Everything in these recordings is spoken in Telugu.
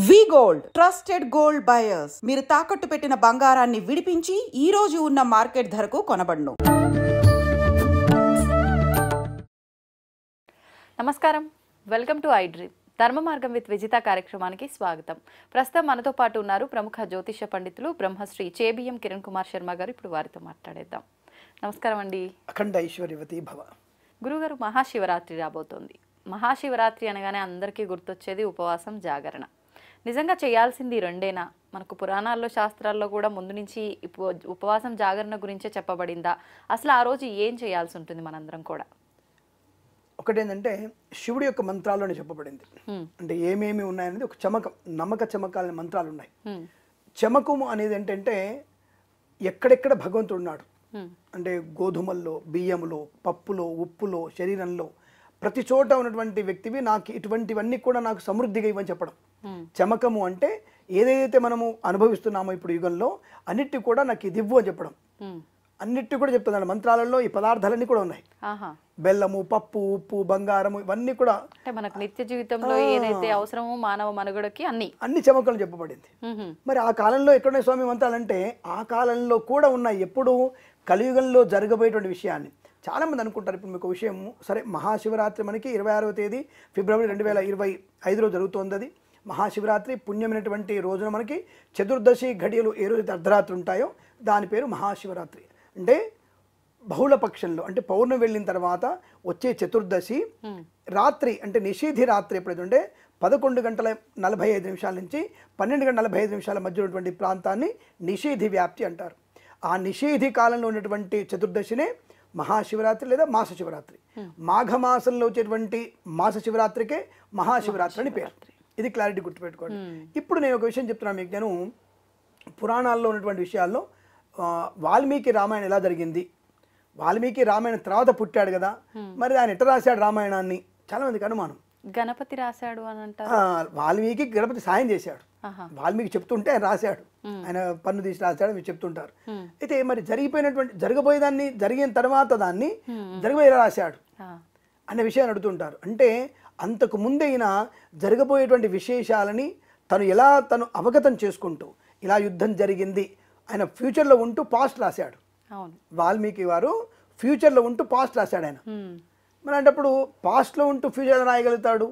వి గోల్డ్ ట్రస్టెడ్ గోల్డ్ బయర్స్. మీరు తాకట్టు పెట్టిన బంగారాన్ని విడిపించి ఈ రోజు ఉన్న మార్కెట్ ధరకు కొనబడును. నమస్కారం, వెల్కమ్ టు ఐ డ్రీమ్. ధర్మ మార్గం విత్ విజిత కార్యక్రమానికి స్వాగతం. ప్రస్తుతం మనతో పాటు ఉన్నారు ప్రముఖ జ్యోతిష పండితులు బ్రహ్మశ్రీ చేబిఎం కిరణ్ కుమార్ శర్మ గారు. ఇప్పుడు వారితో మాట్లాడేద్దాం. నమస్కారం అండి. అఖండ ఐశ్వర్యవతి భవ. గురుగారు, మహాశివరాత్రి రాబోతోంది. మహాశివరాత్రి అనగానే అందరికీ గుర్తొచ్చేది ఉపవాసం, జాగరణ. నిజంగా చేయాల్సింది రెండేనా? మనకు పురాణాల్లో, శాస్త్రాల్లో కూడా ముందు నుంచి ఉపవాసం, జాగరణ గురించే చెప్పబడిందా? అసలు ఆ రోజు ఏం చేయాల్సి ఉంటుంది మనందరం కూడా? ఒకటేంటంటే శివుడి యొక్క మంత్రాల్లోనే చెప్పబడింది. అంటే ఏమేమి ఉన్నాయనేది ఒక చమకం, నమ్మక చమకాలనే మంత్రాలు ఉన్నాయి. చమకము అనేది ఏంటంటే ఎక్కడెక్కడ భగవంతుడు ఉన్నాడు అంటే గోధుమల్లో, బియ్యములో, పప్పులో, ఉప్పులో, శరీరంలో ప్రతి చోట ఉన్నటువంటి వ్యక్తివి నాకు ఇటువంటివన్నీ కూడా నాకు సమృద్ధిగా ఇవ్వని చెప్పడం. చమకము అంటే ఏదైతే మనము అనుభవిస్తున్నామో ఇప్పుడు యుగంలో అన్నిటి కూడా నాకు ఇది ఇవ్వు అని చెప్పడం. అన్నిటి కూడా చెప్తున్నాడు మంత్రాలలో. ఈ పదార్థాలన్నీ కూడా ఉన్నాయి. బెల్లము, పప్పు, ఉప్పు, బంగారము, ఇవన్నీ కూడా అంటే మనకు నిత్య జీవితంలో ఏదైతే అవసరమో మానవ మనుగడకి అన్ని చమకలు చెప్పబడింది. మరి ఆ కాలంలో ఎక్కడున్నాయి స్వామి మంత్రాలంటే ఆ కాలంలో కూడా ఉన్నాయి. ఎప్పుడు కలియుగంలో జరగబోయేటువంటి విషయాన్ని చాలామంది అనుకుంటారు. ఇప్పుడు మీకు విషయం సరే, మహాశివరాత్రి మనకి 26వ తేదీ ఫిబ్రవరి 2025 జరుగుతోంది. అది మహాశివరాత్రి పుణ్యమైనటువంటి రోజున మనకి చతుర్దశి ఘడియలు ఏ రోజైతే అర్ధరాత్రి ఉంటాయో దాని పేరు మహాశివరాత్రి. అంటే బహుళ పక్షంలో అంటే పౌర్ణమి వెళ్ళిన తర్వాత వచ్చే చతుర్దశి రాత్రి అంటే నిషేధి రాత్రి ఎప్పుడైతే ఉంటే 11:45 నుంచి 12:45 మధ్య ఉన్నటువంటి ప్రాంతాన్ని నిషేధి వ్యాప్తి అంటారు. ఆ నిషేధి కాలంలో ఉన్నటువంటి చతుర్దశినే మహాశివరాత్రి లేదా మాస శివరాత్రి. మాఘమాసంలో వచ్చేటువంటి మాస శివరాత్రికే మహాశివరాత్రి అని పేరు. ఇది క్లారిటీ గుర్తుపెట్టుకోండి. ఇప్పుడు నేను ఒక విషయం చెప్తున్నాను మీకు. నేను పురాణాల్లో ఉన్నటువంటి విషయాల్లో వాల్మీకి రామాయణం ఎలా జరిగింది, వాల్మీకి రామాయణం తర్వాత పుట్టాడు కదా, మరి ఆయన ఎట్లా రాశాడు రామాయణాన్ని చాలా మందికి అనుమానం. గణపతి రాశాడు అని అంటారు. వాల్మీకి గణపతి సాయం చేశాడు. వాల్మీకి చెప్తుంటే ఆయన రాశాడు, ఆయన పన్ను తీసి రాశాడు మీరు చెప్తుంటారు. అయితే మరి జరగబోయేదాన్ని జరిగిన తర్వాత దాన్ని జరగబోయేలా రాశాడు అనే విషయాన్ని అడుగుతుంటారు. అంటే అంతకు ముందైన జరగబోయేటువంటి విశేషాలని తను అవగతం చేసుకుంటూ ఇలా యుద్ధం జరిగింది ఆయన ఫ్యూచర్లో ఉంటూ పాస్ట్ రాశాడు. వాల్మీకి వారు ఫ్యూచర్లో ఉంటూ పాస్ట్ రాశాడు ఆయన. మరి అంటప్పుడు పాస్ట్లో ఉంటూ ఫ్యూచర్లో రాయగలుగుతాడు,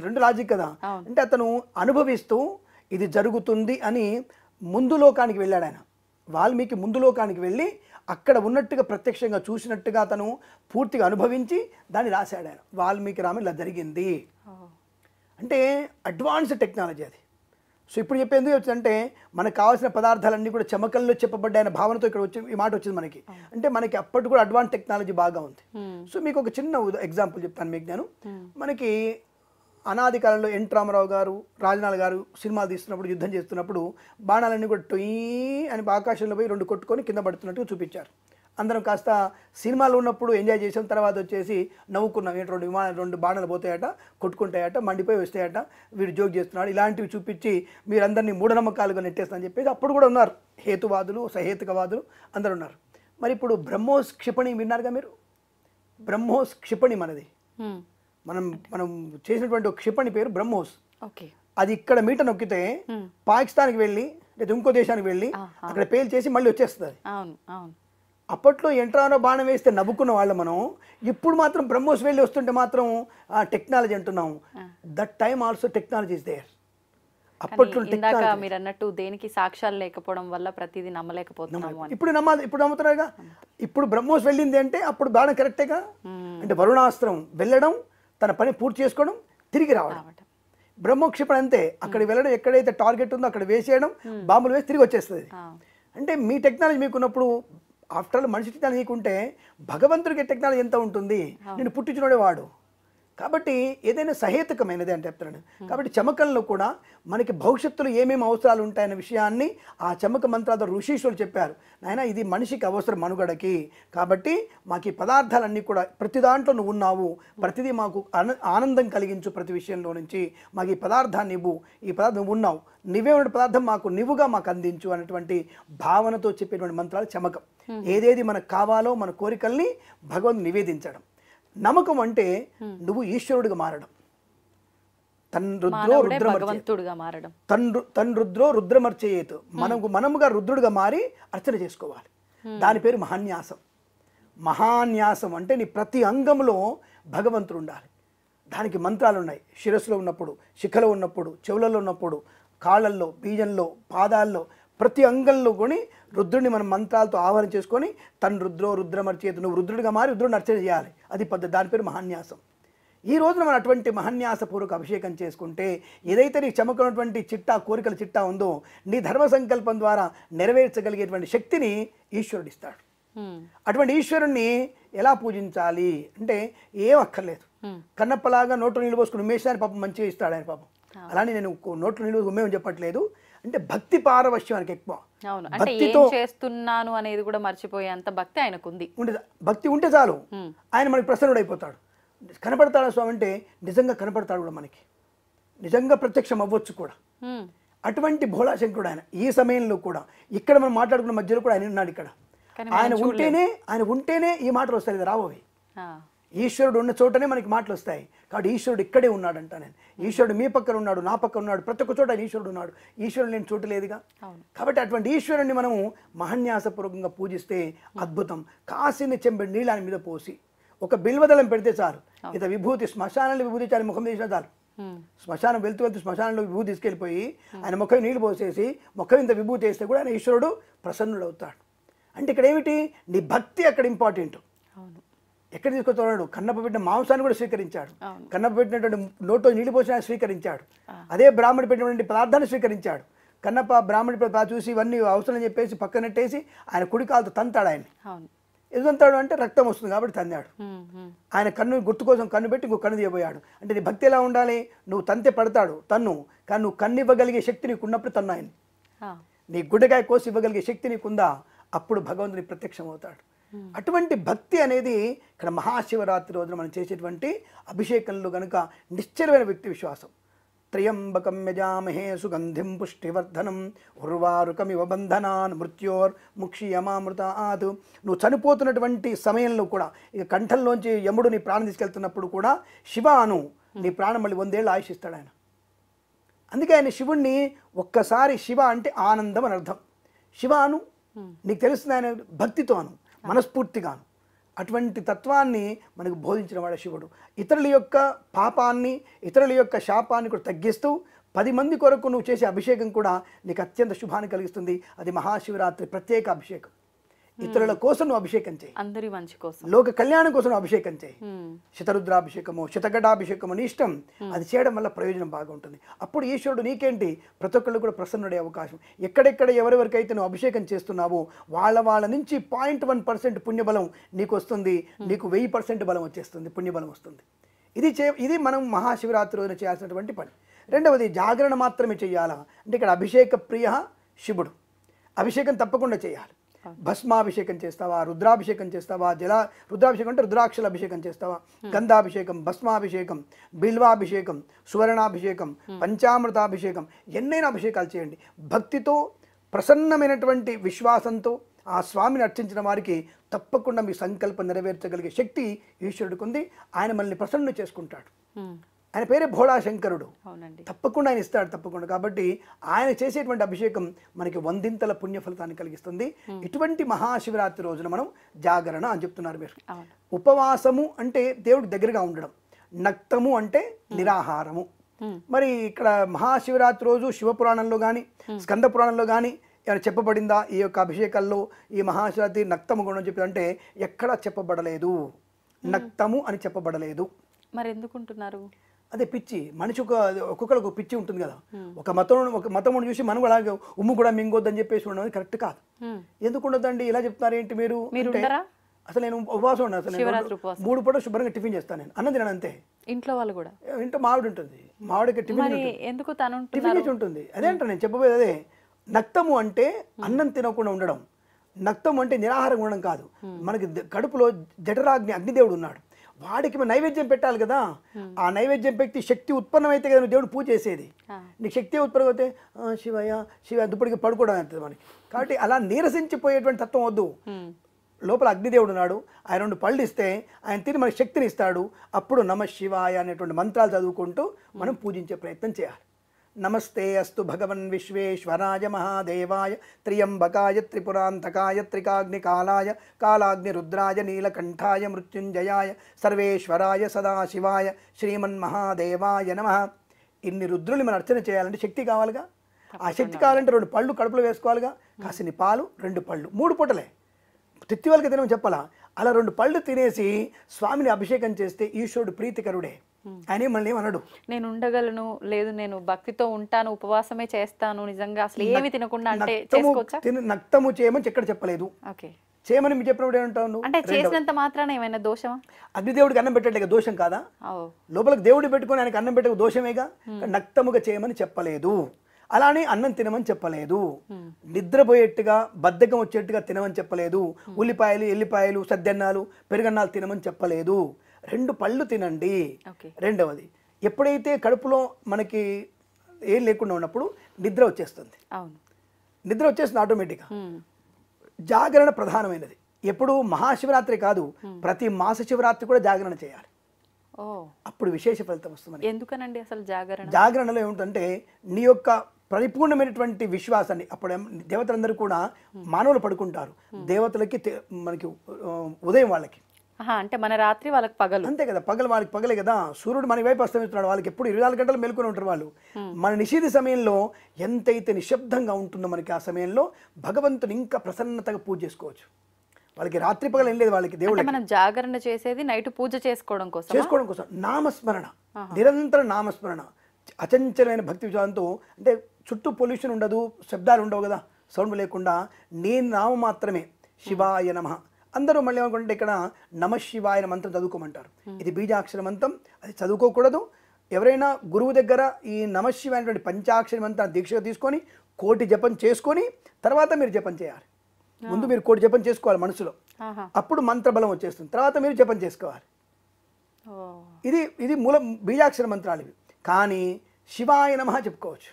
రెండు లాజిక్ కదా. అంటే అతను అనుభవిస్తూ ఇది జరుగుతుంది అని ముందు లోకానికి వెళ్ళాడు ఆయన. వాల్మీకి ముందు లోకానికి వెళ్ళి అక్కడ ఉన్నట్టుగా ప్రత్యక్షంగా చూసినట్టుగా అతను పూర్తిగా అనుభవించి దాన్ని రాశాడు ఆయన. వాల్మీకి రామాయణం ఇలా జరిగింది అంటే అడ్వాన్స్ టెక్నాలజీ అది. సో ఇప్పుడు చెప్పేందుకు వచ్చిందంటే మనకు కావాల్సిన పదార్థాలన్నీ కూడా చమకల్లో చెప్పబడ్డాయన్న భావనతో ఇక్కడ వచ్చి ఈ మాట వచ్చింది మనకి. అంటే మనకి అప్పటి కూడా అడ్వాన్స్ టెక్నాలజీ బాగా ఉంది. సో మీకు ఒక చిన్న ఎగ్జాంపుల్ చెప్తాను మీకు. నేను మనకి అనాది కాలంలో ఎన్ రామారావు గారు, రాజనాల్ గారు సినిమాలు తీస్తున్నప్పుడు, యుద్ధం చేస్తున్నప్పుడు బాణాలన్నీ కూడా టొయ్యి అని ఆకాశంలో పోయి రెండు కొట్టుకొని కింద పడుతున్నట్టుగా చూపించారు. అందరం కాస్త సినిమాలో ఉన్నప్పుడు ఎంజాయ్ చేసాం, తర్వాత వచ్చేసి నవ్వుకున్నాం. ఏంటి రెండు బాణాలు పోతాయట, కొట్టుకుంటాయట, మండిపోయి వస్తాయట, వీడు జోక్ చేస్తున్నాడు, ఇలాంటివి చూపించి మీరందరినీ మూఢనమ్మకాలుగా నెట్టేస్తానని చెప్పేసి అప్పుడు కూడా ఉన్నారు హేతువాదులు, సహేతుకవాదులు అందరు ఉన్నారు. మరి ఇప్పుడు బ్రహ్మోస్ క్షిపణి విన్నారుగా మీరు. బ్రహ్మోస్ క్షిపణి మనది, మనం చేసినటువంటి ఒక క్షిపణి పేరు బ్రహ్మోస్. అది ఇక్కడ మీట నొక్కితే పాకిస్తాన్కి వెళ్ళి లేదా ఇంకో దేశానికి వెళ్ళి అక్కడ పేల్ చేసి మళ్ళీ వచ్చేస్తుంది. అప్పట్లో ఎంట్రానో బాణం వేస్తే నవ్వుకున్న వాళ్ళు మనం, ఇప్పుడు మాత్రం బ్రహ్మోస్ వెళ్ళి వస్తుంటే మాత్రం టెక్నాలజీ అంటున్నాం. That time also technology is there. అప్పట్లో మీరు అన్నట్టు దేనికి సాక్ష్యాలు లేకపోవడం వల్ల ప్రతిదీ నమ్మలేకపోతున్నాము. ఇప్పుడు నమ్ముతున్నారుగా. ఇప్పుడు బ్రహ్మోస్ వెళ్ళింది అంటే అప్పుడు బాణం కరెక్టేగా. అంటే వరుణాస్త్రం వెళ్ళడం, తన పని పూర్తి చేసుకోవడం, తిరిగి రావడం. బ్రహ్మోక్షిపణ అంతే, అక్కడికి వెళ్ళడం, ఎక్కడైతే టార్గెట్ ఉందో అక్కడ వేసేయడం, బాంబులు వేసి తిరిగి వచ్చేస్తుంది. అంటే మీ టెక్నాలజీ మీకున్నప్పుడు, ఆఫ్టర్ ఆల్ మనిషి టెక్నాలజీ నీకుంటే భగవంతుడికి టెక్నాలజీ ఎంత ఉంటుంది, నేను పుట్టించినోడే వాడు. కాబట్టి ఏదైనా సహేతుకమైనది అంటే చెప్తున్నాను. కాబట్టి చమకంలో కూడా మనకి భవిష్యత్తులో ఏమేమి అవసరాలు ఉంటాయనే విషయాన్ని ఆ చమక మంత్రాలతో ఋషీశ్వరులు చెప్పారు. నాయన ఇది మనిషికి అవసరం మనుగడకి, కాబట్టి మాకు ఈ పదార్థాలన్నీ కూడా ప్రతి దాంట్లో నువ్వు ఉన్నావు, ప్రతిదీ మాకు ఆనందం కలిగించు, ప్రతి విషయంలో నుంచి మాకు ఈ పదార్థాన్ని ఇవ్వు, ఈ పదార్థం నువ్వు ఉన్నావు, నువ్వే ఉన్న పదార్థం నివ్వుగా మాకు అందించు అనేటువంటి భావనతో చెప్పేటువంటి మంత్రాలు చమకం. ఏదేది మనకు కావాలో మన కోరికల్ని భగవంతుడు నివేదించడం. నమ్మకం అంటే నువ్వు ఈశ్వరుడిగా మారడం. తన్రుద్రో మానవుడే రుద్రమర్చేత్ భగవంతుడుగా మారడం. తన్రుద్రో రుద్రమర్చేత్ మనముగా రుద్రుడిగా మారి అర్చన చేసుకోవాలి. దాని పేరు మహాన్యాసం. మహాన్యాసం అంటే నీ ప్రతి అంగంలో భగవంతుడు ఉండాలి. దానికి మంత్రాలు ఉన్నాయి. శిరస్సులో ఉన్నప్పుడు, శిఖలో ఉన్నప్పుడు, చెవులలో ఉన్నప్పుడు, కాళ్ళల్లో, బీజంలో, పాదాల్లో, ప్రతి అంగంలో కొని రుద్రుడిని మనం మంత్రాలతో ఆహ్వానం చేసుకొని తన్రుద్రో రుద్రమర్చేత్ నువ్వు రుద్రుడిగా మారి రుద్రుడిని అర్చన చేయాలి. అది పద్ధతి. దాని పేరు మహాన్యాసం. ఈ రోజున మనం అటువంటి మహాన్యాసపూర్వక అభిషేకం చేసుకుంటే ఏదైతే నీకు చమకున్నటువంటి చిట్టా కోరికల చిట్టా ఉందో నీ ధర్మ సంకల్పం ద్వారా నెరవేర్చగలిగేటువంటి శక్తిని ఈశ్వరుడు ఇస్తాడు. అటువంటి ఈశ్వరుణ్ణి ఎలా పూజించాలి అంటే ఏం అక్కర్లేదు. కన్నప్పలాగా నోట్లో నీళ్ళు పోసుకుని ఉమ్మేసాన్ని పాపం మంచిగా ఇస్తాడు ఆయన పాపం. అలానే నేను నోట్లో నీళ్ళు ఉమ్మేమని చెప్పట్లేదు. అంటే భక్తి పారవశ్యానికి ఎక్కువ. భక్తితో చేస్తున్నాను అనేది కూడా మర్చిపోయేంత భక్తి ఆయనకుంది. భక్తి ఉంటే చాలు ఆయన మనకి ప్రసన్నుడు అయిపోతాడు. కనపడతాడు స్వామి అంటే నిజంగా కనపడతాడు కూడా, మనకి నిజంగా ప్రత్యక్షం అవ్వచ్చు కూడా. అటువంటి భోళాశంకరుడు ఆయన. ఈ సమయంలో కూడా ఇక్కడ మనం మాట్లాడుకున్న మధ్యలో కూడా ఆయన ఉన్నాడు. ఇక్కడ ఆయన ఉంటేనే ఈ మాటలు వస్తాయి, ఇది రావోవి. ఈశ్వరుడు ఉన్న చోటనే మనకి మాటలు వస్తాయి. కాబట్టి ఈశ్వరుడు ఇక్కడే ఉన్నాడంట నేను. ఈశ్వరుడు మీ పక్కన ఉన్నాడు, నా పక్కన ఉన్నాడు, ప్రతి ఒక్క చోట ఆయన ఈశ్వరుడు ఉన్నాడు. ఈశ్వరుడు లేని చోటు లేదుగా. కాబట్టి అటువంటి ఈశ్వరుణ్ణి మనము మహాన్యాసపూర్వకంగా పూజిస్తే అద్భుతం. కాసిని చెంబడి నీళ్ళు ఆయన మీద పోసి ఒక బిల్వదళం పెడితే చాలు. ఇత విభూతి శ్మశానంలో విభూతి చాలు ముఖం తీసిన చాలు. శ్మశానం వెళ్తూ శ్మశానంలో విభూతి తీసుకెళ్ళిపోయి ఆయన ముఖం నీళ్ళు పోసేసి ముఖం ఇంత విభూతి వేస్తే కూడా ఆయన ఈశ్వరుడు ప్రసన్నుడు అవుతాడు. అంటే ఇక్కడ ఏమిటి, నీ భక్తి అక్కడ ఇంపార్టెంట్. ఎక్కడ తీసుకొస్తున్నాడు? కన్నప్ప పెట్టిన మాంసాన్ని కూడా స్వీకరించాడు. కన్నప్ప పెట్టినటువంటి నోట్లో నీళ్ళు పోసిన స్వీకరించాడు. అదే బ్రాహ్మణి పెట్టినటువంటి పదార్థాన్ని స్వీకరించాడు. కన్నప్ప బ్రాహ్మణి చూసి ఇవన్నీ అవసరం చెప్పేసి పక్కనెట్టేసి ఆయన కుడి కాలుతో తంతాడు. ఆయన్ని ఎందుకంతాడు అంటే రక్తం వస్తుంది కాబట్టి తందాడు. ఆయన కన్ను గుర్తు కోసం కన్ను పెట్టి ఇంకో కన్ను తీయబోయాడు. అంటే నీ భక్తి ఎలా ఉండాలి? నువ్వు తంతే పడతాడు తన్ను, కానీ నువ్వు కన్ను ఇవ్వగలిగే శక్తి నీకు ఉన్నప్పుడు తన్ను ఆయన. నీ గుడ్డకాయ కోసి ఇవ్వగలిగే శక్తి నీకుందా, అప్పుడు భగవంతుని ప్రత్యక్షం అవుతాడు. అటువంటి భక్తి అనేది ఇక్కడ మహాశివరాత్రి రోజున మనం చేసేటువంటి అభిషేకంలో కనుక నిశ్చలమైన వ్యక్తి విశ్వాసం. త్రయంబకం యజామహే సుగంధిం పుష్టివర్ధనం ఉర్వారుకమివ బంధనాన్ మృత్యోర్ ముక్షియమామృతాత్. నువ్వు చనిపోతున్నటువంటి సమయంలో కూడా ఇక కంఠంలోంచి యముడు నీ ప్రాణం తీసుకెళ్తున్నప్పుడు కూడా శివాను నీ ప్రాణం మళ్ళీ 100 ఏళ్ళు ఆయుషిస్తాడు ఆయన. అందుకే ఆయన శివుణ్ణి ఒక్కసారి శివ అంటే ఆనందం అని అర్థం. శివాను నీకు తెలుస్తుంది ఆయన భక్తితోను మనస్ఫూర్తిగాను. అటువంటి తత్వాన్ని మనకు బోధించిన వాడు శివుడు. ఇతరుల యొక్క పాపాన్ని ఇతరుల యొక్క శాపాన్ని కూడా తగ్గిస్తూ 10 మంది కొరకు నువ్వు చేసే అభిషేకం కూడా నీకు అత్యంత శుభాన్ని కలిగిస్తుంది. అది మహాశివరాత్రి ప్రత్యేక అభిషేకం. ఇతరుల కోసం నువ్వు అభిషేకం చేయి, అందరి మంచి కోసం, లోక కళ్యాణం కోసం నువ్వు అభిషేకం చేయి. శతరుద్రాభిషేకము శతగడాభిషేకము నీ ఇష్టం. అది చేయడం వల్ల ప్రయోజనం బాగుంటుంది. అప్పుడు ఈశ్వరుడు నీకేంటి ప్రతి ఒక్కళ్ళు కూడా ప్రసన్నుడే అవకాశం. ఎక్కడెక్కడ ఎవరెవరికైతే నువ్వు అభిషేకం చేస్తున్నావో వాళ్ళ నుంచి 0.1% పుణ్యబలం నీకు వస్తుంది. నీకు 1000% బలం వచ్చేస్తుంది, పుణ్యబలం వస్తుంది. ఇది మనం మహాశివరాత్రి రోజున చేయాల్సినటువంటి పని. రెండవది జాగరణ మాత్రమే చేయాలా అంటే ఇక్కడ అభిషేక ప్రియ శివుడు. అభిషేకం తప్పకుండా చేయాలి. భస్మాభిషేకం చేస్తావా, రుద్రాభిషేకం చేస్తావా, రుద్రాభిషేకం అంటే రుద్రాక్షల అభిషేకం చేస్తావా, గంధాభిషేకం, భస్మాభిషేకం, బిల్వాభిషేకం, సువర్ణాభిషేకం, పంచామృతాభిషేకం, ఎన్నైనా అభిషేకాలు చేయండి. భక్తితో ప్రసన్నమైనటువంటి విశ్వాసంతో ఆ స్వామిని అర్చించిన వారికి తప్పకుండా మీ సంకల్పం నెరవేర్చగలిగే శక్తి ఈశ్వరుడికి ఉంది. ఆయన మనల్ని ప్రసన్నం చేసుకుంటాడు. ఆయన పేరే భోళాశంకరుడు. తప్పకుండా ఆయన ఇస్తాడు తప్పకుండా. కాబట్టి ఆయన చేసేటువంటి అభిషేకం మనకి 100ంతల పుణ్య ఫలితాన్ని కలిగిస్తుంది. ఇటువంటి మహాశివరాత్రి రోజున మనం జాగరణ అని చెప్తున్నారు మీరు. ఉపవాసము అంటే దేవుడికి దగ్గరగా ఉండడం, నక్తము అంటే నిరాహారము. మరి ఇక్కడ మహాశివరాత్రి రోజు శివపురాణంలో కానీ స్కంద పురాణంలో కానీ ఏమైనా చెప్పబడిందా ఈ యొక్క అభిషేకాల్లో ఈ మహాశివరాత్రి నక్తము గుణం చెప్పిదంటే ఎక్కడా చెప్పబడలేదు. నక్తము అని చెప్పబడలేదు. మరి ఎందుకుంటున్నారు? అదే పిచ్చి. మనిషి ఒక్కొక్కరికి ఒక పిచ్చి ఉంటుంది కదా. ఒక మతం చూసి మనం అలాగే ఉమ్ము కూడా మింగొద్దని చెప్పేసి ఉండడం కరెక్ట్ కాదు. ఎందుకు ఉండొద్దండి ఇలా చెప్తున్నారు ఏంటి మీరు? అసలు నేను ఉపవాసం ఉన్నాను. అసలు 3 పూట శుభ్రంగా టిఫిన్ చేస్తాను. నేను అన్నం తినను అంతే. ఇంట్లో వాళ్ళు కూడా ఇంట్లో మావిడి ఉంటుంది, మావిడికి టిఫిన్ చేసి ఉంటుంది. అదే అంట నేను చెప్పబోయేది అదే. నక్తము అంటే అన్నం తినకుండా ఉండడం. నక్తం అంటే నిరాహారం ఉండడం కాదు. మనకి కడుపులో జఠరాగ్ని అగ్నిదేవుడు ఉన్నాడు. వాడికి నైవేద్యం పెట్టాలి కదా. ఆ నైవేద్యం పెట్టి శక్తి ఉత్పన్నమైతే కదా దేవుడు పూజ చేసేది. నీకు శక్తి ఉత్పన్నం అయితే శివయ్య దుప్పటికి పడుకోవడం అవుతుంది మనకి. కాబట్టి అలా నీరసించిపోయేటువంటి తత్వం వద్దు. లోపల అగ్నిదేవుడు ఉన్నాడు, ఆయన 2 పళ్ళు ఇస్తే ఆయన తిని మనకి శక్తిని ఇస్తాడు. అప్పుడు నమ శివాయ అనేటువంటి మంత్రాలు చదువుకుంటూ మనం పూజించే ప్రయత్నం చేయాలి. నమస్తే అస్తు భగవన్ విశ్వేశ్వరాయ మహాదేవాయ త్రియంబకాయ త్రిపురాంతకాయ త్రికాగ్నికాలాయ కాలాగ్నిరుద్రాయ నీలకంఠాయ మృత్యుంజయాయ సర్వేశ్వరాయ సదాశివాయ శ్రీమన్మహాదేవాయ నమః. ఇన్ని రుద్రుల్ని మనం అర్చన చేయాలంటే శక్తి కావాలిగా. ఆ శక్తి కావాలంటే 2 పళ్ళు కడుపులో వేసుకోవాలిగా, కాసిని పాలు 2 పళ్ళు 3 పూటలే తిత్తివాళ్ళకి తినమని చెప్పాలా. అలా 2 పళ్ళు తినేసి స్వామిని అభిషేకం చేస్తే ఈశ్వరుడు ప్రీతికరుడే, ఆయన మళ్ళీ అనడు నేను ఉండగలను, లేదు నేను భక్తితో ఉంటాను, ఉపవాసమే చేస్తాను, నిజంగా అసలు ఏమి తినకుండా అంటే చేసుకోవచ్చా? నక్తము చేయమని ఎక్కడ చెప్పలేదు. ఓకే, చేయమని మీరు చెప్పినప్పుడు ఏమంటావు? అంటే చేసినంత మాత్రాన ఏమైనా దోషమా? అగ్నిదేవుడికి అన్నం పెట్టట్లేక దోషం కాదా? లోపలికి దేవుడు పెట్టుకొని ఆయనకి అన్నం పెట్టక దోషమేగా. నక్తముగా చేయమని చెప్పలేదు, అలానే అన్నం తినమని చెప్పలేదు, నిద్రపోయేట్టుగా బద్ధకం వచ్చేట్టుగా తినమని చెప్పలేదు, ఉల్లిపాయలు ఎల్లిపాయలు సద్దెన్నాలు పెరుగన్నాలు తినమని చెప్పలేదు. 2 పళ్ళు తినండి. రెండవది, ఎప్పుడైతే కడుపులో మనకి ఏం లేకుండా ఉన్నప్పుడు నిద్ర వచ్చేస్తుంది. నిద్ర వచ్చేస్తుంది ఆటోమేటిక్గా. జాగరణ ప్రధానమైనది. ఎప్పుడు మహాశివరాత్రి కాదు, ప్రతి మాస శివరాత్రి కూడా జాగరణ చేయాలి. అప్పుడు విశేష ఫలితం వస్తుంది. ఎందుకనండి అసలు జాగరణ? జాగరణలో ఏమిటంటే నీ యొక్క పరిపూర్ణమైనటువంటి విశ్వాసాన్ని, అప్పుడు దేవతలందరూ కూడా మానవులు పడుకుంటారు, దేవతలకి మనకి ఉదయం వాళ్ళకి, అంటే మన రాత్రి వాళ్ళకి పగలు. అంతే కదా, పగలు వాళ్ళకి పగలే కదా. సూర్యుడు మన వైపు అస్తమిస్తున్నాడు, వాళ్ళకి ఎప్పుడు 24 గంటలు మెలుకొని ఉంటారు వాళ్ళు. మన నిషేధ సమయంలో ఎంతైతే నిశ్శబ్దంగా ఉంటుందో మనకి ఆ సమయంలో భగవంతుని ఇంకా ప్రసన్నతగా పూజ చేసుకోవచ్చు. వాళ్ళకి రాత్రి పగలు ఏం లేదు వాళ్ళకి. దేవుడు మనం జాగరణ చేసేది నైట్ పూజ చేసుకోవడం కోసం నామస్మరణ, నిరంతర నామస్మరణ, అచంచలమైన భక్తి విశ్వాసంతో. అంటే చుట్టూ పొల్యూషన్ ఉండదు, శబ్దాలు ఉండవు కదా, సౌండ్ లేకుండా నేను నామం మాత్రమే శివాయ నమః. అందరూ మళ్ళీ ఏమనుకుంటే ఇక్కడ నమ శివాయ మంత్రం చదువుకోమంటారు. ఇది బీజాక్షర మంత్రం, అది చదువుకోకూడదు. ఎవరైనా గురువు దగ్గర ఈ నమ శివాయ అనేటువంటి పంచాక్షర మంత్రాన్ని దీక్షగా తీసుకొని 1,000 జపం చేసుకొని తర్వాత మీరు జపం చేయాలి. ముందు మీరు 1,000 జపం చేసుకోవాలి మనసులో, అప్పుడు మంత్రబలం వచ్చేస్తుంది, తర్వాత మీరు జపం చేసుకోవాలి. ఇది మూల బీజాక్షర మంత్రాలు ఇవి. కానీ శివాయ నమః చెప్పుకోవచ్చు.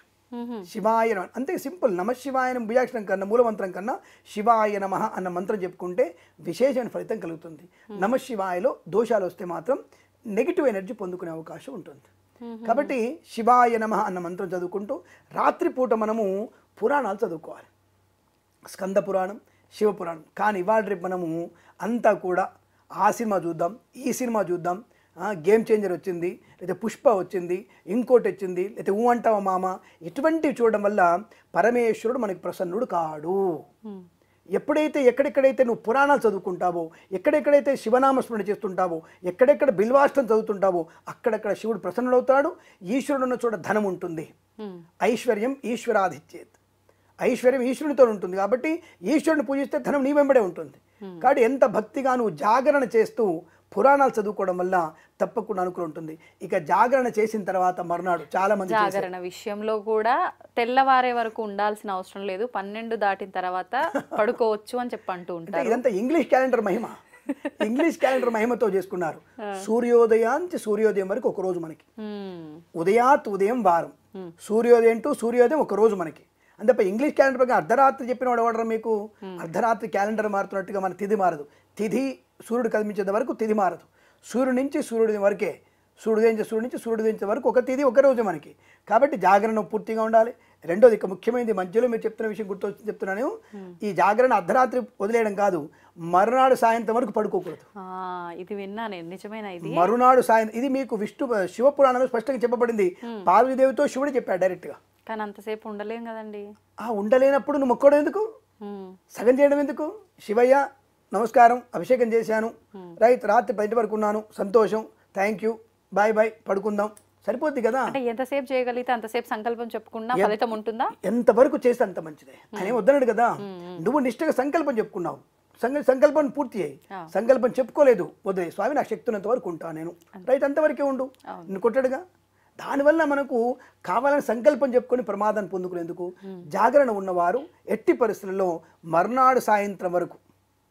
శివాయ నమః అంతే సింపుల్. నమ శివాయ బీజాక్షరం కన్నా మూలమంత్రం కన్నా శివాయ నమః అన్న మంత్రం చెప్పుకుంటే విశేషమైన ఫలితం కలుగుతుంది. నమ శివాయలో దోషాలు వస్తే మాత్రం నెగిటివ్ ఎనర్జీ పొందుకునే అవకాశం ఉంటుంది. కాబట్టి శివాయ నమః అన్న మంత్రం చదువుకుంటూ రాత్రిపూట మనము పురాణాలు చదువుకోవాలి. స్కంద పురాణం, శివ పురాణం. కానీ ఇవాళ రేపు మనము అంతా కూడా ఆ సినిమా చూద్దాం, ఈ సినిమా చూద్దాం, గేమ్ చేంజర్ వచ్చింది, లేదా పుష్ప వచ్చింది, ఇంకోటి వచ్చింది, లేదా ఊ అంటావా మామ, ఇటువంటివి చూడడం వల్ల పరమేశ్వరుడు మనకి ప్రసన్నుడు కాడు. ఎప్పుడైతే ఎక్కడెక్కడైతే నువ్వు పురాణాలు చదువుకుంటావో, ఎక్కడెక్కడైతే శివనామస్మరణ చేస్తుంటావో, ఎక్కడెక్కడ బిల్వాష్టం చదువుతుంటావో అక్కడక్కడ శివుడు ప్రసన్నుడవుతాడు. ఈశ్వరుడు ఉన్న చోట ధనం ఉంటుంది. ఐశ్వర్యం ఈశ్వరాధిచ్చేత్, ఐశ్వర్యం ఈశ్వరునితో ఉంటుంది. కాబట్టి ఈశ్వరుని పూజిస్తే ధనం నీ వెంబడే ఉంటుంది. కాబట్టి ఎంత భక్తిగా నువ్వు జాగరణ చేస్తూ పురాణాలు చదువుకోవడం వల్ల తప్పకుండా అనుకూలం ఉంటుంది. ఇక జాగరణ చేసిన తర్వాత మర్నాడు చాలా మంది జాగరణ విషయంలో కూడా తెల్లవారే వరకు ఉండాల్సిన అవసరం లేదు, 12 దాటిన తర్వాత పడుకోవచ్చు అని చెప్పి అంటూ ఉంటారు. ఇదంతా ఇంగ్లీష్ క్యాలెండర్ మహిమ. ఇంగ్లీష్ క్యాలెండర్ మహిమతో చేసుకున్నారు. సూర్యోదయానికి సూర్యోదయం వరకు ఒక రోజు మనకి, ఉదయాత్ ఉదయం వారం, సూర్యోదయం టు సూర్యోదయం ఒక రోజు మనకి. అంతే ఇంగ్లీష్ క్యాలెండర్ ప్రకారం అర్ధరాత్రి చెప్పిన వాడు ఎవడరా మీకు? అర్ధరాత్రి క్యాలెండర్ మారుతున్నట్టుగా మన తిథి మారదు. తిథి సూర్యుడు కనిపించేంత వరకు తిథి మారదు. సూర్యుడి నుంచి సూర్యుడి వరకే, సూర్యుడు నుంచి సూర్యుడు వరకు ఒక తిథి ఒక రోజు మనకి. కాబట్టి జాగరణ పూర్తిగా ఉండాలి. రెండోది ఇక ముఖ్యమైనది, మధ్యలో మీరు చెప్తున్న విషయం గుర్తొచ్చి చెప్తున్నాను, ఈ జాగరణ అర్ధరాత్రి వదిలేయడం కాదు, మరునాడు సాయంత్రం వరకు పడుకోకూడదు. ఇది విన్నాను, నిజమైన ఇది. మరునాడు సాయంత్రం, ఇది మీకు విష్ణు శివపురాణంలో స్పష్టంగా చెప్పబడింది. పార్వతీదేవితో శివుడు చెప్పాడు డైరెక్ట్గా. కానీ అంతసేపు ఉండలేం కదండి. ఉండలేనప్పుడు నువ్వు మొక్కడం ఎందుకు, సగం చేయడం ఎందుకు? శివయ్య నమస్కారం, అభిషేకం చేశాను, రైట్, రాత్రి 10 వరకు ఉన్నాను, సంతోషం, థ్యాంక్ యూ, బాయ్ బాయ్, పడుకుందాం, సరిపోద్ది కదా. అంటే ఎంతసేపు చేయగలిగితే అంతసేపు సంకల్పం చెప్పుకున్నా ఫలితం ఉంటుందా? ఎంతవరకు చేస్తే అంత మంచిదే. ఆయన వద్దన్నాడు కదా. నువ్వు నిష్ఠగా సంకల్పం చెప్పుకున్నావు, సంకల్పం పూర్తి అయ్యి, సంకల్పం చెప్పుకోలేదు, వదిలే స్వామి నాకు శక్తి ఉన్నంత వరకు ఉంటా నేను, రైట్, అంతవరకే ఉండు, నిన్ను కొట్టాడుగా. దానివల్ల మనకు కావాలని సంకల్పం చెప్పుకొని ప్రమాదాన్ని పొందుకునేందుకు జాగరణ ఉన్నవారు ఎట్టి పరిస్థితుల్లో మర్నాడు సాయంత్రం వరకు,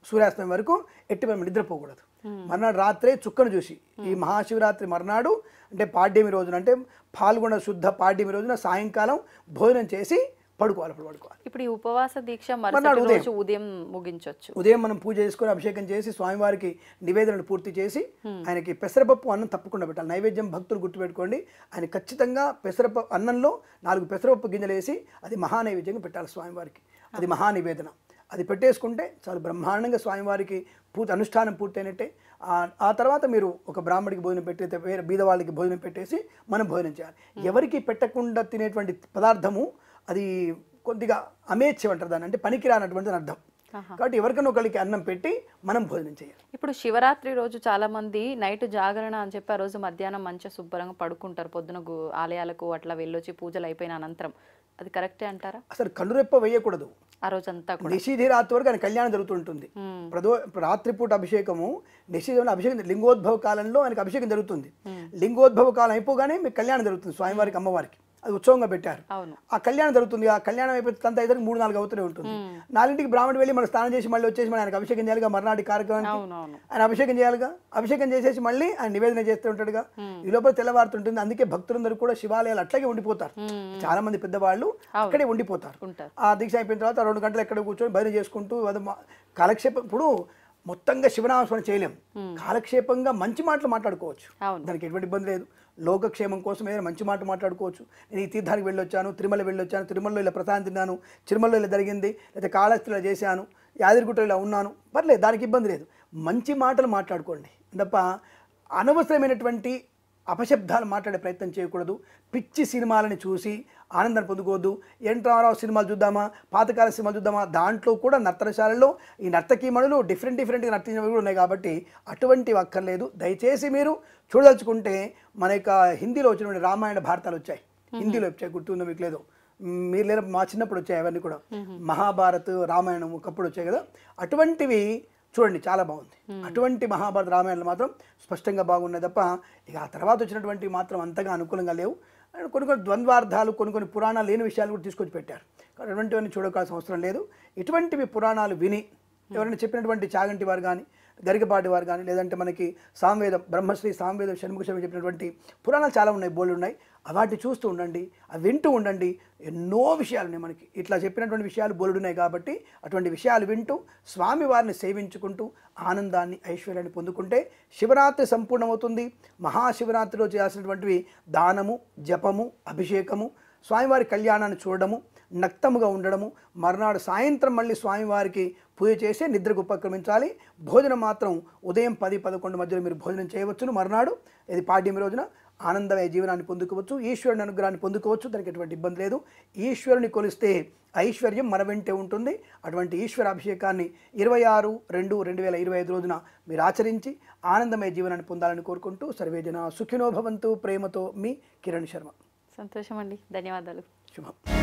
సూర్యాస్తమయం వరకు ఎట్టి నిద్రపోకూడదు. మర్నాడు రాత్రే చుక్కను చూసి, ఈ మహాశివరాత్రి మర్నాడు అంటే పాడ్యమి రోజున, అంటే పాల్గొన శుద్ధ పాడ్యమి రోజున సాయంకాలం భోజనం చేసి పడుకోవాలి, అప్పుడు పడుకోవాలి. ఇప్పుడు ఈ ఉపవాస దీక్ష మరుసటి రోజు ఉదయం ముగించవచ్చు. ఉదయం మనం పూజ చేసుకొని అభిషేకం చేసి స్వామివారికి నివేదనలు పూర్తి చేసి ఆయనకి పెసరపప్పు అన్నం తప్పకుండా పెట్టాలి. నైవేద్యం భక్తులు గుర్తుపెట్టుకోండి, ఆయన ఖచ్చితంగా పెసరపప్పు అన్నంలో 4 పెసరపప్పు గింజలు వేసి అది మహానైవేద్యంగా పెట్టాలి స్వామివారికి. అది మహానివేదన. అది పెట్టేసుకుంటే చాలా బ్రహ్మాండంగా స్వామివారికి అనుష్ఠానం పూర్తయినట్టే. ఆ తర్వాత మీరు ఒక బ్రాహ్మడికి భోజనం పెట్టేస్తే వేరే బీదవాళ్ళకి భోజనం పెట్టేసి మనం భోజనం చేయాలి. ఎవరికి పెట్టకుండా తినేటువంటి పదార్థము అది కొద్దిగా అమేచ్ఛం అంటారు దాన్ని, అంటే పనికిరానటువంటిది అర్థం. కాబట్టి ఎవరికైనా ఒకరికి అన్నం పెట్టి మనం భోజనం చేయాలి. ఇప్పుడు శివరాత్రి రోజు చాలా మంది నైట్ జాగరణ అని చెప్పి ఆ రోజు మధ్యాహ్నం మంచిగా శుభ్రంగా పడుకుంటారు, పొద్దున ఆలయాలకు అట్లా వెళ్ళొచ్చి పూజలు అయిపోయిన అనంతరం. అది కరెక్టే అంటారా? అసలు కనురెప్ప వేయకూడదు ఆ రోజంతా. నిషిధి రాత్రి వరకు ఆయన కళ్యాణం జరుగుతుంటుంది. రాత్రిపూట అభిషేకము, నిషిధంలో అభిషేకం, లింగోద్భవ కాలంలో ఆయనకు అభిషేకం జరుగుతుంది. లింగోద్భవ కాలం అయిపోగానే మీకు కళ్యాణం జరుగుతుంది స్వామివారికి, అమ్మవారికి. అది ఉత్సవంగా పెట్టారు. ఆ కళ్యాణం జరుగుతుంది. ఆ కళ్యాణం అయిపోతే తంత అయితే 3-4 అవుతూనే ఉంటుంది. 4ంటికి బ్రాహ్మణుడు వెళ్ళి మనం స్నానం చేసి మళ్ళీ వచ్చేసి మన ఆయనకు అభిషేకం చేయాలిగా, మర్నాటి కార్యక్రమానికి ఆయన అభిషేకం చేయాలిగా. అభిషేకం చేసేసి మళ్ళీ ఆయన నివేదన చేస్తూ ఉంటాడుగా. ఈ లోపల తెల్లవారుతుంటుంది. అందుకే భక్తులందరూ కూడా శివాలయాలు అట్లాగే ఉండిపోతారు. చాలా మంది పెద్దవాళ్ళు అక్కడే ఉండిపోతారు. ఆ దీక్ష అయిపోయిన తర్వాత 2 గంటలు ఎక్కడ కూర్చొని భజన చేసుకుంటూ కాలక్షేపం. ఇప్పుడు మొత్తంగా శివనామస్మరణ చేయలేం, కాలక్షేపంగా మంచి మాటలు మాట్లాడుకోవచ్చు, దానికి ఎటువంటి ఇబ్బంది లేదు. లోకక్షేమం కోసం ఏదైనా మంచి మాట మాట్లాడుకోవచ్చు. నేను ఈ తీర్థానికి వెళ్ళొచ్చాను, తిరుమల వెళ్ళొచ్చాను, తిరుమలలో ఇలా ప్రసాదం తిన్నాను, తిరుమలలో ఇలా జరిగింది, లేదా కాళహస్తిలో చేశాను, యాదగిరిగుట్టలో ఇలా ఉన్నాను, పర్లేదు, దానికి ఇబ్బంది లేదు. మంచి మాటలు మాట్లాడుకోండి తప్ప అనవసరమైనటువంటి అపశబ్దాలు మాట్లాడే ప్రయత్నం చేయకూడదు. పిచ్చి సినిమాలని చూసి ఆనందాన్ని పొందుకోవద్దు. ఎన్టీఆర్ సినిమాలు చూద్దామా, పాతకాల సినిమాలు చూద్దామా, దాంట్లో కూడా నర్తనశాలలో ఈ నర్తకీమణులు డిఫరెంట్గా నర్తించినవి కూడా ఉన్నాయి. కాబట్టి అటువంటివి అక్కర్లేదు. దయచేసి మీరు చూడదలుచుకుంటే మన యొక్క హిందీలో వచ్చినటువంటి రామాయణ భారతాలు వచ్చాయి, హిందీలో వచ్చాయి, గుర్తుందో మీకు లేదు, మీరు లేదా మా చిన్నప్పుడు వచ్చాయి అవన్నీ కూడా. మహాభారత్, రామాయణం ఒకప్పుడు వచ్చాయి కదా, అటువంటివి చూడండి, చాలా బాగుంది. అటువంటి మహాభారత రామాయణాలు మాత్రం స్పష్టంగా బాగున్నాయి తప్ప ఇక ఆ తర్వాత వచ్చినటువంటి మాత్రం అంతగా అనుకూలంగా లేవు. కొన్ని ద్వంద్వార్థాలు, కొన్ని పురాణాలు లేని విషయాలు కూడా తీసుకొచ్చి పెట్టారు. అటువంటివన్నీ చూడకాల్సిన అవసరం లేదు. ఇటువంటివి పురాణాలు విని ఎవరైనా చెప్పినటువంటి చాగంటి వారు కానీ, గరికపాటి వారు కానీ, లేదంటే మనకి సామవేదం, బ్రహ్మశ్రీ సామవేదం షణ్ముఖ శర్మ చెప్పినటువంటి పురాణాలు చాలా ఉన్నాయి, బోల్డ్ ఉన్నాయి. వాటిని చూస్తూ ఉండండి, అవి వింటూ ఉండండి. ఎన్నో విషయాలు ఉన్నాయి మనకి, ఇట్లా చెప్పినటువంటి విషయాలు బోల్డ్ ఉన్నాయి. కాబట్టి అటువంటి విషయాలు వింటూ స్వామివారిని సేవించుకుంటూ ఆనందాన్ని, ఐశ్వర్యాన్ని పొందుకుంటే శివరాత్రి సంపూర్ణమవుతుంది. మహాశివరాత్రిలో చేయాల్సినటువంటివి దానము, జపము, అభిషేకము, స్వామివారి కళ్యాణాన్ని చూడడము, నక్తముగా ఉండడము, మర్నాడు సాయంత్రం మళ్ళీ స్వామివారికి పూజ చేసి నిద్రకు ఉపక్రమించాలి. భోజనం మాత్రం ఉదయం 10-11 మధ్యలో మీరు భోజనం చేయవచ్చును. మర్నాడు ఇది పాడ్యమి రోజున ఆనందమయ జీవనాన్ని పొందుకోవచ్చు, ఈశ్వరుని అనుగ్రహాన్ని పొందుకోవచ్చు, దానికి ఎటువంటి ఇబ్బంది లేదు. ఈశ్వరుని కొలిస్తే ఐశ్వర్యం మన వెంటే ఉంటుంది. అటువంటి ఈశ్వరాభిషేకాన్ని 26/2/2025 రోజున మీరు ఆచరించి ఆనందమయ జీవనాన్ని పొందాలని కోరుకుంటూ సర్వేజన సుఖినో భవంతు. ప్రేమతో మీ కిరణ్ శర్మ. సంతోషం అండి, ధన్యవాదాలు. శుభం.